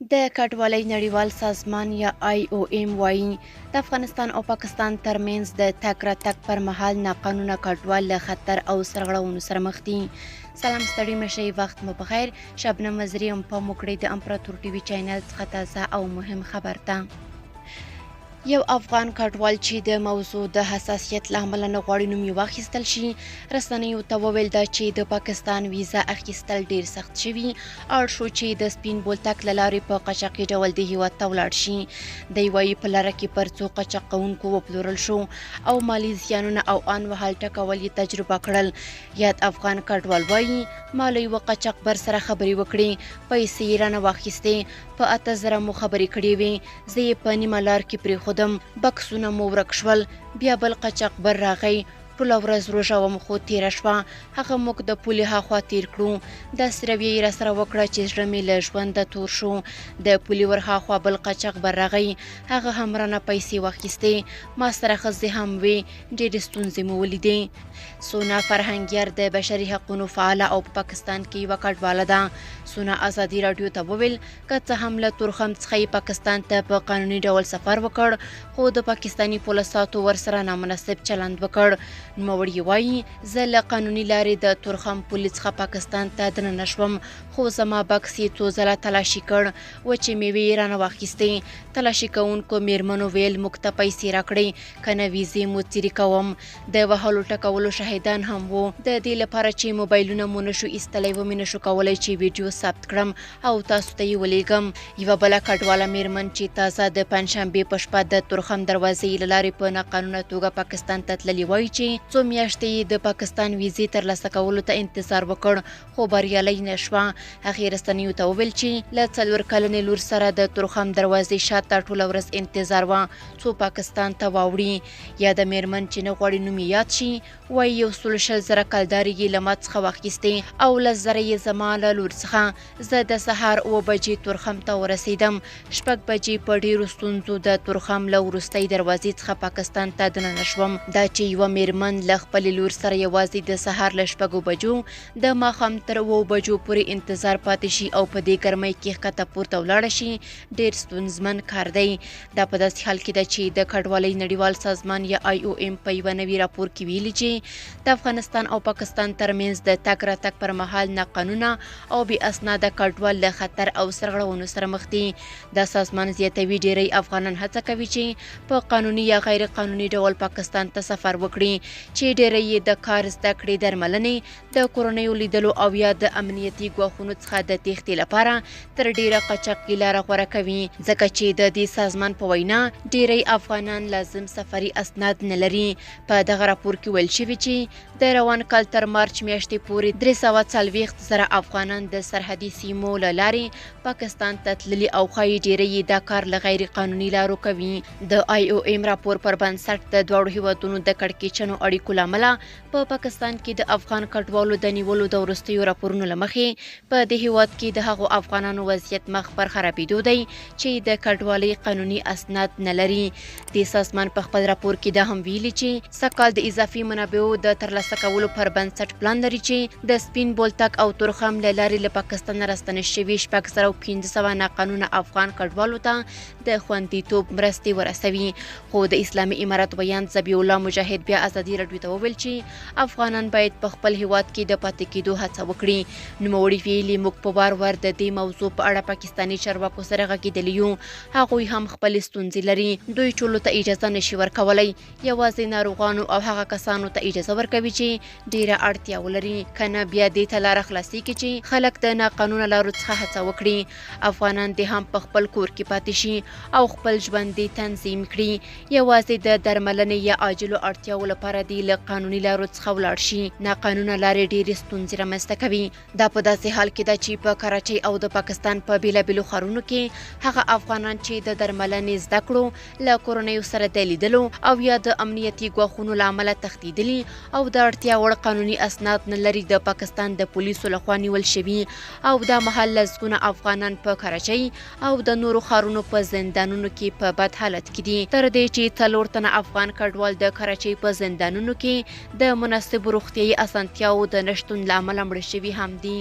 د کډوالۍ نړیوال سازمان یا IOM وایي د افغانستان او پاکستان ترمنځ د تګ راتګ پر مهال ناقانونه کډوال له خطر او سرغړونو سره مخ دي. سلام ستړي مشئ، وخت مو بخیر. شبنم وزیری هم په موکړې د امپراتور ټي وي چینل څخه تازه او مهم خبر ده. یو افغان کډوال چې د موضوع د حساسیت له امله نه غواړي نوم یې واخیستل شي، رسنیو ته وویل ده چې د پاکستان ویزا اخیستل ډیر سخت شوي، اړ شو چې د سپین بولتک له لارې په قاچاقي ډول د هیواد ته ولاړ شي. دی وایي په لاره کې پر څو قاچاق کوونکو وپلورل شو او مالي زیانونه او ان وهل ټکول یې تجربه کړل. یاد افغان کډوال وایي ما له یوه قاچاقبر سره خبرې وکړې، پیسې یې رانه واخیستې، په 8000 مو خبرې کړې وې، زه یې په نیمه لار کې پرېښودم، بکسونه مو ورک شول، بیا بل قاچاقبر راغی، ټوله ورځ روژه وم خو تیره شوه، هغه موږ د پولې هاخوا تیر کړو، داسې رویه یې راسره وکړه چې زړه مې له ژونده تور شو. د پولې ورهاخوا بل قاچاقبر راغی، هغه هم رانه پیسې واخیستې، ما سره ښځې هم وې، ډېرې ستونزې مو ولیدې. سونا فرهنګیار د بشري حقونو فعاله او په پاکستان کې یوه کډواله ده. سونا ازادي راډیو ته وویل که څه هم له تورخم څخه یې پاکستان ته په قانوني ډول سفر وکړ، خو د پاکستاني پولیسو ورسره نامناسب چلند وکړ. نوموړی وایي زه له قانوني لارې د تورخم پولې څخه پاکستان ته دننه شوم، خو زما بکس یې څو ځله تلاشي کړ، وچې میوې یې رانه واخیستې. تلاشي کوونکو میرمنو ویل موږ ته پیسې راکړئ که نه ویزې مو څیرې کوم. د وهلو ټکولو شاهدان هم وو. د دې لپاره چې موبایلونه مو نشو ایستلی ومې نشو کولی چې ویډیو ثبت کړم او تاسو ته یې ولیږم. یوه بله کډواله میرمن چې تازه د پنجشنبې په شپه د تورخم دروازې له لارې په ناقانونه توګه پاکستان ته تللې وایي چې څو میاشتې یې د پاکستان ویزې ترلاسه کولو ته انتظار وکړ، خو بریالی نه شوه. هغې رسنیو ته وویل چې له 4 کلنې لور سره د تورخم دروازې شاته ټوله ورځ انتظار وه څو پاکستان ته واوړي. یا د میرمن چې نه غواړي نوم یې یاد شي وایي 120,000 کلدارې یې له ما څخه واخیستې او 10,000 یې زما له لور څخه. زه د سهار 7 بجې تورخم ته ورسېدم، 6 بجې په ډېرو ستونزو د تورخم له وروستۍ دروازې څخه پاکستان ته دننه شوم. دا چې یوه میرمن له خپلې لور سره یوازې د سهار له 6 بجو د ماښام تر 7 بجو پورې انتظار پاتې شي او په دې ګرمۍ کې ښکته پورته ولاړه شي، ډېر ستونزمن کار دی. دا په داسې حال کې ده چې د کډوالۍ نړیوال سازمان یا IOM په یوه نوي راپور کې ویلي چې د افغانستان او پاکستان ترمنځ د تګ راتګ پر مهال ناقانونه او بې اسناده کډوال له خطر او سرغړونو سره مخ دي. دا سازمان زیاتوي ډیری افغانان هڅه کوي چې په قانوني یا غیر قانوني ډول پاکستان ته سفر وکړي، چې ډیری یې د کار، زده کړې، درملنې، د کورنیو لیدلو او یا د امنیتي ګواښونو څخه د تېښتې لپاره تر ډیره قاچاقي لاره غوره کوي، ځکه چې د دې سازمان په وینا ډیری افغانان لازم سفري اسناد نه لري. په دغه راپور کې ویل شوي چې د روان کال تر مارچ میاشتې پورې 340,000 افغانان د سرحدي سیمو له لارې پاکستان ته تللي او ښایي ډیری یې دا کار له غیر قانوني لارو کوي. د IOM راپور پر بنسټ د دواړو هیوادونو د کړکېچنو اړیکو له امله په پاکستان کې د افغان کډوالو د نیولو د وروستیو راپورونو له مخې په دې هیواد کې د هغو افغانانو وضعیت مخ پر خرابېدو دی چې د کډوالۍ قانوني اسناد نه لري. د سازمان په خپل راپور کې دا هم ویلي چې سږکال د اضافي منابعو د ترلاسه کولو پر بنسټ پلان لري چې د سپین بولتک او تورخم له لارې له پاکستان راستنې شوي 6500 ناقانونه افغان کډوالو ته د خوندیتوب مرستې ورسوي. خو د اسلامي امارت ویاند ذبیح الله مجاهد بیا ازادي راډیو ته وویل چې افغانان باید په خپل هیواد کې د پاتې کېدو هڅه وکړي. نوموړي ویلي موږ په وار وار د دې موضوع په اړه پاکستاني چارواکو سره غږېدلي یو، هغوی هم خپلې ستونزې لري، دوی ټولو ته اجازه نشي ورکولی، یوازې ناروغانو او هغه کسانو ته اجازه ورکوي چې ډیره اړتیا ولري، کنه بیا دې ته لاره خلاصیږي چې خلک د ناقانونه لارو څخه هڅه وکړي، افغانان دې هم په خپل کور کې پاتې شي او خپل ژوند دې تنظیم کړي، یوازې د درملنې یا عاجلو اړتیاو لپاره دې له قانوني لارو څخه ولاړ شي. ناقانونه لارې ډېرې ستونزې رامنځته کوي. دا په داسې حال کې ده چې په کراچۍ او د پاکستان په بېلابېلو ښارونو کې هغه افغانان چې د درملنې، زده کړو، له کورنیو سره د لیدلو او یا د امنیتي ګواښونو له امله تښتېدلي او د اړتیا وړ قانوني اسناد نه لري، د پاکستان د پولیسو لخوا نیول شوي او دا مهال لسګونه افغانان په کراچۍ او د نورو ښارونو په زندانونو کې په بد حالت کې دي، تر دې چې 4 تنه افغان کډوال د کراچۍ په زندانونو کې د مناسبو روغتیايي اسانتیاو د نشتون له امله مړه شوي هم دي.